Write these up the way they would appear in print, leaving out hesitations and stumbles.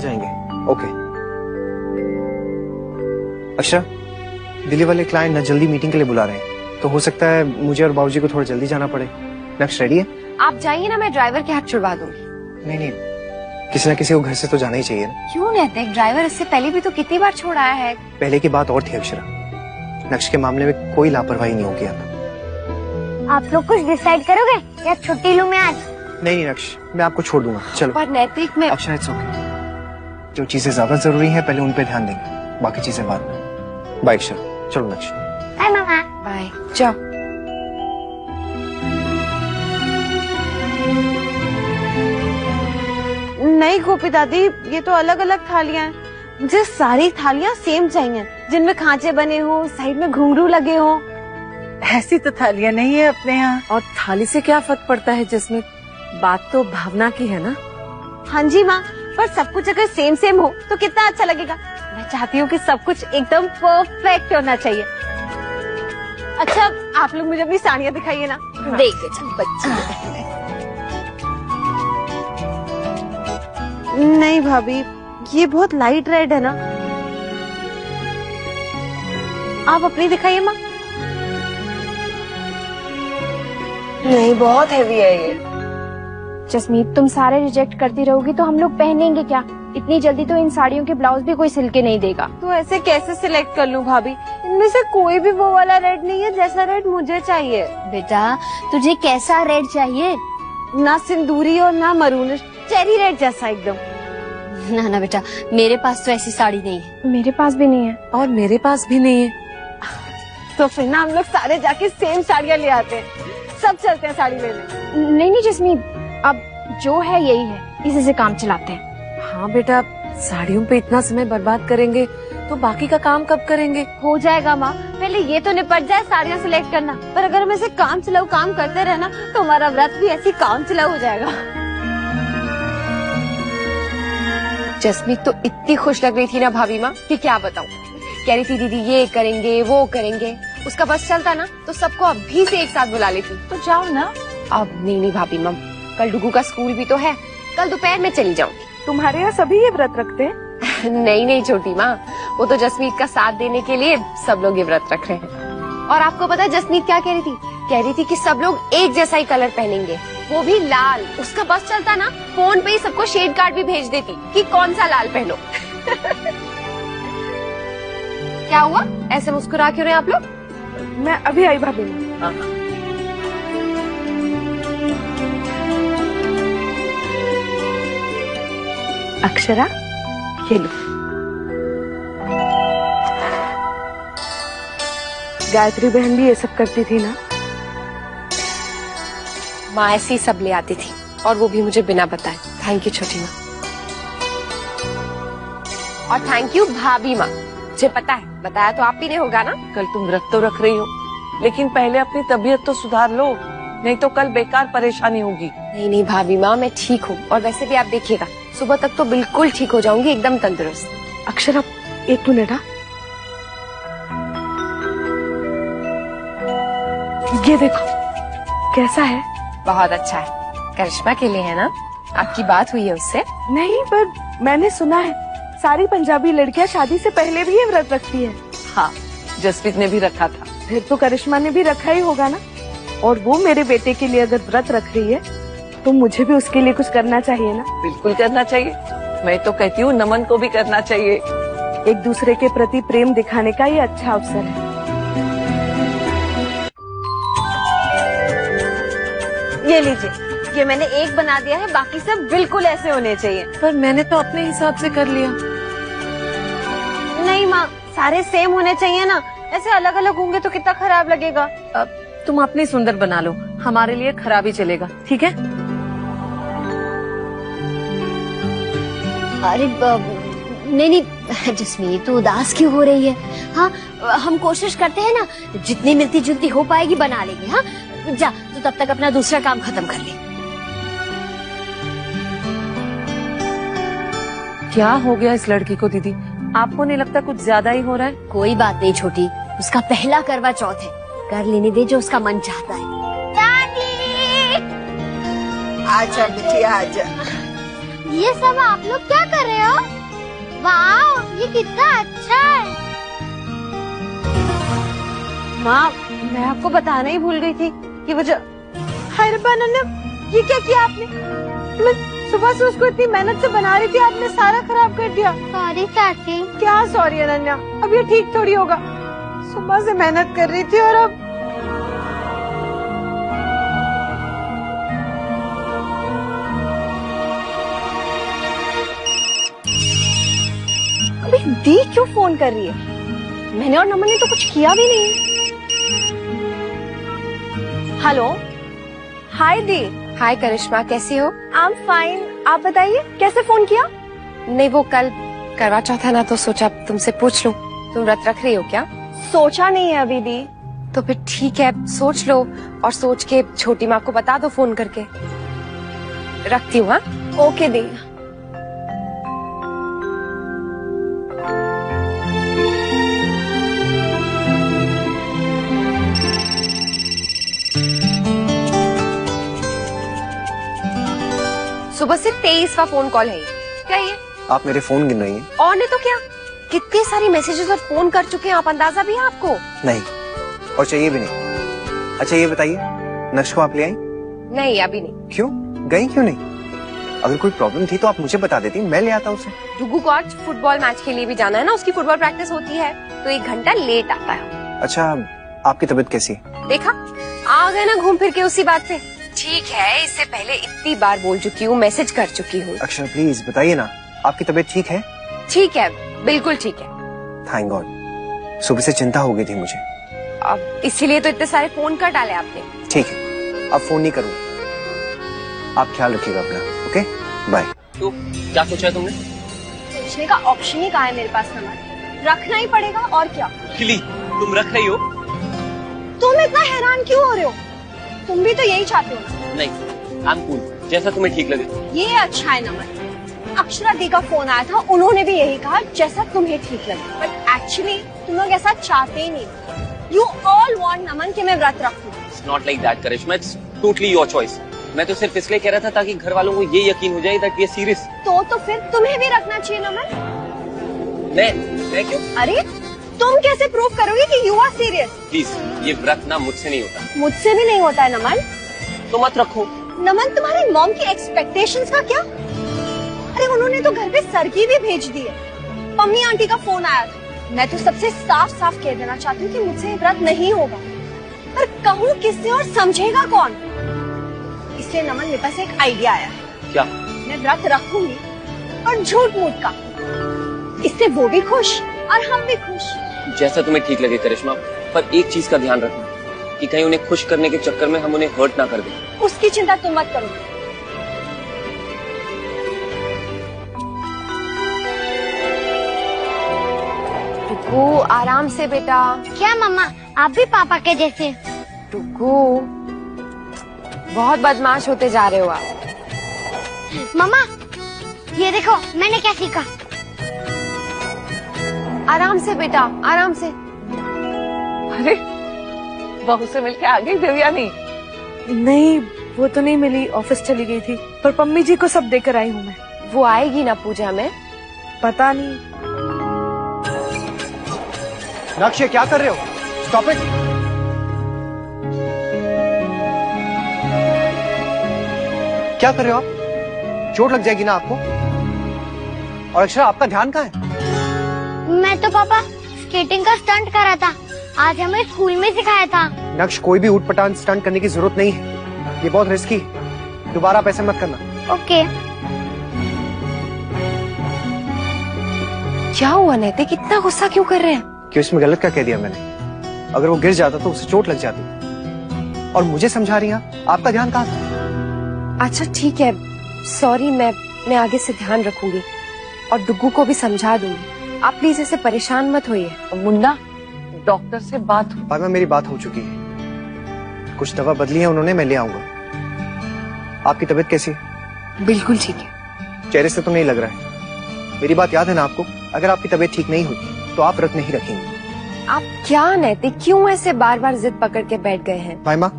जाएंगे। ओके। अक्षरा, दिल्ली वाले क्लाइंट ना जल्दी मीटिंग के लिए बुला रहे हैं, तो हो सकता है मुझे और बाबूजी को थोड़ा जल्दी जाना पड़े। नक्श रेडी है? आप जाइए ना, मैं ड्राइवर के हाथ छुड़वा दूंगी। नहीं नहीं, किसी ना किसी को घर से तो जाना ही चाहिए ना। क्यों नैतिक, ड्राइवर इससे पहले भी तो कितनी बार छोड़ आया है। पहले की बात और थी अक्षरा, नक्श के मामले में कोई लापरवाही नहीं होगी अब। आप लोग कुछ डिसाइड करोगे या छुट्टी लूं मैं आज? नहीं नक्श, मैं आपको छोड़ दूंगा। चलो। पर नैतिक में अक्षरा इट्स ओके, जो चीजें ज्यादा जरूरी हैं पहले उन पे ध्यान देंगे, बाकी चीजें बाद में। बाय अक्षरा। चलो नक्श। बाय मामा। बाय, जाओ। नहीं गोपी दादी, ये तो अलग अलग थालियां हैं। मुझे सारी थालियां सेम चाहिए, जिनमें खांचे बने हो, साइड में घुंघरू लगे हो। ऐसी तो थालियां नहीं है अपने यहाँ। और थाली से क्या फर्क पड़ता है जिसमें बात तो भावना की है ना। हाँ जी माँ, पर सब कुछ अगर सेम सेम हो तो कितना अच्छा लगेगा। मैं चाहती हूँ कि सब कुछ एकदम परफेक्ट होना चाहिए। अच्छा, आप लोग मुझे अपनी साड़ियाँ दिखाइए ना। देख बच्ची। नहीं भाभी, ये बहुत लाइट रेड है ना। आप अपनी दिखाइए माँ। नहीं, बहुत हैवी है ये। जसमीत, तुम सारे रिजेक्ट करती रहोगी तो हम लोग पहनेंगे क्या? इतनी जल्दी तो इन साड़ियों के ब्लाउज भी कोई सिल के नहीं देगा। तो ऐसे कैसे सिलेक्ट कर लूं भाभी? इनमें से कोई भी वो वाला रेड नहीं है जैसा रेड मुझे चाहिए। बेटा, तुझे कैसा रेड चाहिए? ना सिंदूरी और ना मरून, चेरी रेड जैसा एकदम। ना ना बेटा, मेरे पास तो ऐसी साड़ी नहीं है। मेरे पास भी नहीं है। और मेरे पास भी नहीं है। तो फिर ना हम लोग सारे जाके सेम साड़ियाँ ले आते हैं, सब चलते हैं साड़ी लेने। नहीं नहीं जसमीत, अब जो है यही है, इसी से काम चलाते हैं। हाँ बेटा, साड़ियों पे इतना समय बर्बाद करेंगे तो बाकी का काम कब करेंगे? हो जाएगा माँ, पहले ये तो निपट जाए साड़ियाँ सिलेक्ट करना। पर अगर हम ऐसे काम चलाऊ काम करते रहे ना तो हमारा व्रत भी ऐसी काम चलाऊ हो जाएगा। जसमीत तो इतनी खुश लग रही थी ना भाभी माँ कि क्या बताऊँ। कह रही थी दीदी ये करेंगे वो करेंगे, उसका बस चलता ना तो सबको अभी से एक साथ बुला लेती। तो जाओ ना। अब नहीं भाभी माँ, कल डुगू का स्कूल भी तो है, कल दोपहर में चली जाऊंगी। तुम्हारे यहाँ सभी ये व्रत रखते हैं? नहीं छोटी माँ, वो तो जसमीत का साथ देने के लिए सब लोग ये व्रत रख रहे हैं। और आपको पता है जसमीत क्या कह रही थी? कह रही थी कि सब लोग एक जैसा ही कलर पहनेंगे, वो भी लाल। उसका बस चलता ना फोन पे ही सबको शेड कार्ड भी भेज देती कि कौन सा लाल पहनो। क्या हुआ, ऐसे मुस्कुरा क्यों रहे आप लोग? मैं अभी आई भाभी। अक्षरा, ये लो। गायत्री बहन भी ये सब करती थी ना? माँ ऐसे ही सब ले आती थी, और वो भी मुझे बिना बताए। थैंक यू छोटी माँ। और थैंक यू भाभी माँ, मुझे पता है, बताया तो आप ही ने होगा ना। कल तुम व्रत तो रख रही हो, लेकिन पहले अपनी तबीयत तो सुधार लो, नहीं तो कल बेकार परेशानी होगी। नहीं भाभी माँ, मैं ठीक हूँ। और वैसे भी आप देखिएगा, सुबह तक तो बिल्कुल ठीक हो जाऊंगी, एकदम तंदुरुस्त। अक्षरा, एक मिनट। ये देखो कैसा है? बहुत अच्छा है। करिश्मा के लिए है ना? आपकी बात हुई है उससे? नहीं, पर मैंने सुना है सारी पंजाबी लड़कियां शादी से पहले भी ये व्रत रखती है। हाँ, जसप्रीत ने भी रखा था। फिर तो करिश्मा ने भी रखा ही होगा ना। और वो मेरे बेटे के लिए अगर व्रत रख रही है तो मुझे भी उसके लिए कुछ करना चाहिए ना। बिल्कुल करना चाहिए। मैं तो कहती हूँ नमन को भी करना चाहिए। एक दूसरे के प्रति प्रेम दिखाने का ये अच्छा अवसर है। ये लीजिए, ये मैंने एक बना दिया है, बाकी सब बिल्कुल ऐसे होने चाहिए। पर मैंने तो अपने हिसाब से कर लिया। नहीं माँ, सारे सेम होने चाहिए ना, ऐसे अलग अलग होंगे तो कितना खराब लगेगा। अब तुम अपनी सुंदर बना लो, हमारे लिए खराब ही चलेगा, ठीक है? अरे नहीं जसमीत, तू उदास क्यों हो रही है? हाँ, हम कोशिश करते हैं ना, जितनी मिलती जुलती हो पाएगी बना लेंगे। हाँ जा, तो तब तक अपना दूसरा काम खत्म कर ले। क्या हो गया इस लड़की को दीदी? आपको नहीं लगता कुछ ज्यादा ही हो रहा है? कोई बात नहीं छोटी, उसका पहला करवा चौथ है, कर लेने दे जो उसका मन चाहता है। आजा बेटी आजा। ये सब आप लोग क्या कर रहे हो? ये कितना अच्छा है। माँ, मैं आपको बताना ही भूल गई थी कि वो जो हाय रब्बा अनन्या, ये क्या किया आपने? मैं सुबह से उसको इतनी मेहनत से बना रही थी, आपने सारा खराब कर दिया। सॉरी चाची। क्या सॉरी अनन्या, अब ये ठीक थोड़ी होगा। सुबह से मेहनत कर रही थी और अब अभी दी क्यों फोन कर रही है? मैंने और नमन ने तो कुछ किया भी नहीं। हेलो, हाय दी। हाय करिश्मा, कैसी हो? आई एम फाइन, आप बताइए कैसे फोन किया? नहीं, वो कल करवा चौथ है ना, तो सोचा तुमसे पूछ लूं। तुम व्रत रख रही हो क्या? सोचा नहीं है अभी दी। तो फिर ठीक है, सोच लो और सोच के छोटी माँ को बता दो फोन करके। रखती हूँ। हाँ, ओके दी। सुबह से 23वां फोन कॉल है ये। क्या ये? आप मेरे फोन गिन रही हैं? और नहीं तो क्या, कितने सारी मैसेजेस और फोन कर चुके हैं आप, अंदाजा भी है आपको? नहीं, और चाहिए भी नहीं। अच्छा ये बताइए, नक्श को आप ले आई? नहीं, अभी नहीं। क्यों गई क्यों नहीं? अगर कोई प्रॉब्लम थी तो आप मुझे बता देती, मैं ले आता उसे। डुगू को आज फुटबॉल मैच के लिए भी जाना है ना, उसकी फुटबॉल प्रैक्टिस होती है, तो 1 घंटा लेट आता है। अच्छा, आपकी तबीयत कैसी है? देखा, आ गए ना घूम फिर के उसी बात पे। ठीक है, इससे पहले इतनी बार बोल चुकी हूँ, मैसेज कर चुकी हूँ। अक्षरा प्लीज बताइए ना, आपकी तबीयत ठीक है? ठीक है, बिल्कुल ठीक है। थैंक गॉड, सुबह से चिंता हो गई थी मुझे। अब इसीलिए तो इतने सारे फोन कर डाले आपने। ठीक है, अब फोन नहीं करूँगा। आप ख्याल रखिएगा अपना, ओके बाय। तो क्या सोचा है तुमने? सोचने का ऑप्शन ही कहाँ है मेरे पास नमन, रखना ही पड़ेगा और क्या। खिली, तुम रख रही हो? तुम इतना हैरान क्यों हो रहे हो? तुम भी तो यही चाहते हो ना? नहीं, आई एम कूल, जैसा तुम्हें ठीक लगे। ये अच्छा है नमन। अक्षरा दी का फोन आया था, उन्होंने भी यही कहा, जैसा तुम्हें ठीक लगे। बट एक्चुअली तुम लोग ऐसा चाहते ही नहीं। यू ऑल वांट नमन कि मैं व्रत रखूं। It's not like that Karishma, it's totally your choice. मैं तो सिर्फ इसलिए कह रहा था ताकि घर वालों को ये यकीन हो जाए दैट वी आर सीरियस। तो फिर तुम्हें भी रखना चाहिए नमन। मैं क्यों? अरे तुम कैसे प्रूव करोगे कि यू आर सीरियस? प्लीज, ये व्रत ना मुझसे नहीं होता। मुझसे भी नहीं होता है नमन। तो मत रखो। नमन, तुम्हारी मॉम की एक्सपेक्टेशंस का क्या? अरे उन्होंने तो घर पे सरकी भी भेज दी है। मम्मी आंटी का फोन आया था। मैं तो सबसे साफ साफ कह देना चाहती हूँ कि मुझसे ये व्रत नहीं होगा। पर कहूँ किससे और समझेगा कौन? इसलिए नमन, मेरे पास एक आइडिया आया है। क्या? मैं व्रत रखूंगी और झूठ मूठ का। इससे वो भी खुश और हम भी खुश। जैसा तुम्हें ठीक लगे करिश्मा, पर एक चीज का ध्यान रखना कि कहीं उन्हें खुश करने के चक्कर में हम उन्हें हर्ट ना कर दें। उसकी चिंता तुम मत करो। टुकू, आराम से बेटा। क्या मम्मा, आप भी पापा के जैसे? टुकू, बहुत बदमाश होते जा रहे हो आप। मम्मा ये देखो मैंने क्या सीखा। आराम से बेटा, आराम से। अरे बहू से मिलके आ गई देवयानी? नहीं, वो तो नहीं मिली, ऑफिस चली गई थी। पर पम्मी जी को सब देकर आई हूँ मैं। वो आएगी ना पूजा में? पता नहीं। नक्श, क्या कर रहे हो? Stop it. क्या कर रहे हो आप? चोट लग जाएगी ना आपको। और अक्षरा, आपका ध्यान कहाँ है? मैं तो पापा स्केटिंग का स्टंट कर रहा था, आज हमें स्कूल में सिखाया था। नक्श, कोई भी ऊटपटांग स्टंट करने की जरूरत नहीं है, ये बहुत रिस्की है। दोबारा आप ऐसा मत करना। ओके। क्या हुआ नैतिक, इतना गुस्सा क्यों कर रहे हैं? कि इसमें गलत क्या कह दिया मैंने? अगर वो गिर जाता तो उसे चोट लग जाती। और मुझे समझा रही हैं, आपका ध्यान कहाँ था? अच्छा ठीक है, सॉरी, मैं आगे से ध्यान रखूंगी और डुग्गू को भी समझा दूंगी। आप प्लीज ऐसे परेशान मत होइए। मुन्ना, डॉक्टर से बात हुई? पायमा, मेरी बात हो चुकी है, कुछ दवा बदली है उन्होंने, मैं ले आऊंगा। आपकी तबीयत कैसी है? बिल्कुल ठीक है। चेहरे से तो नहीं लग रहा है। मेरी बात याद है ना आपको? अगर आपकी तबीयत ठीक नहीं होती तो आप व्रत नहीं रखेंगे। आप क्या नैतिक, क्यों ऐसे बार बार जिद पकड़ के बैठ गए हैं? पायमा,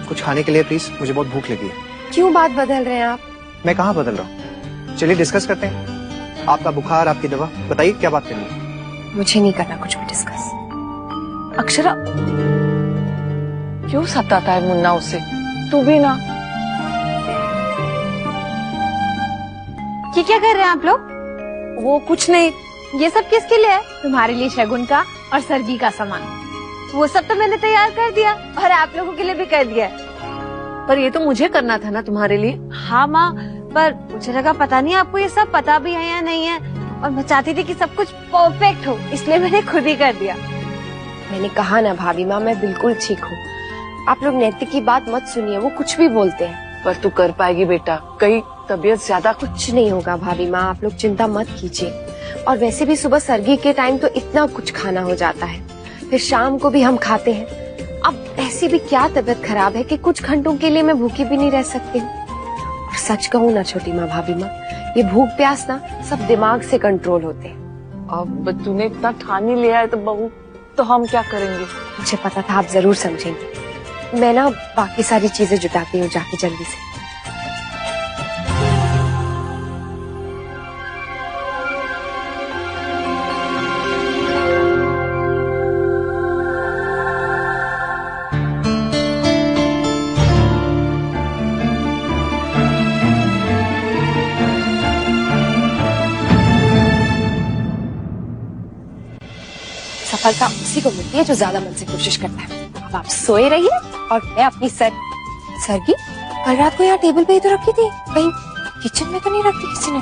कुछ खाने के लिए प्लीज, मुझे बहुत भूख लगी है। क्यों बात बदल रहे हैं आप? मैं कहाँ बदल रहा हूँ? चलिए डिस्कस करते हैं। आपका बुखार, आपकी दवा, बताइए क्या बात करनी है? मुझे नहीं करना कुछ भी डिस्कस। अक्षरा, क्यों सताता है मुन्ना उसे? तू भी ना। ये क्या कर रहे हैं आप लोग? वो कुछ नहीं। ये सब किसके लिए है? तुम्हारे लिए शगुन का और सरगी का सामान। वो सब तो मैंने तैयार कर दिया और आप लोगों के लिए भी कर दिया। पर ये तो मुझे करना था ना तुम्हारे लिए। हाँ माँ, पर मुझे लगा पता नहीं आपको ये सब पता भी है या नहीं है, और मैं चाहती थी कि सब कुछ परफेक्ट हो, इसलिए मैंने खुद ही कर दिया। मैंने कहा ना भाभी माँ, मैं बिल्कुल ठीक हूँ। आप लोग नैतिक की बात मत सुनिए, वो कुछ भी बोलते हैं। पर तू कर पाएगी बेटा, कहीं तबीयत ज्यादा कुछ नहीं होगा भाभी माँ, आप लोग चिंता मत कीजिए। और वैसे भी सुबह सर्गी के टाइम तो इतना कुछ खाना हो जाता है, फिर शाम को भी हम खाते हैं। अब ऐसी भी क्या तबीयत खराब है कि कुछ घंटों के लिए मैं भूखी भी नहीं रह सकती हूँ। और सच कहूँ ना छोटी माँ, भाभी माँ, ये भूख प्यास ना सब दिमाग से कंट्रोल होते हैं। अब तूने इतना ठान ही लिया है तो बहू, तो हम क्या करेंगे? मुझे पता था आप जरूर समझेंगे। मैं ना बाकी सारी चीजें जुटाती हूँ जाके जल्दी से। सफलता उसी को मिलती है जो ज्यादा मन से कोशिश करता है। अब आप सोए रहिए और मैं अपनी सरगी कल रात को यहाँ टेबल पे ही तो रखी थी, कहीं किचन में तो नहीं रखी किसी ने।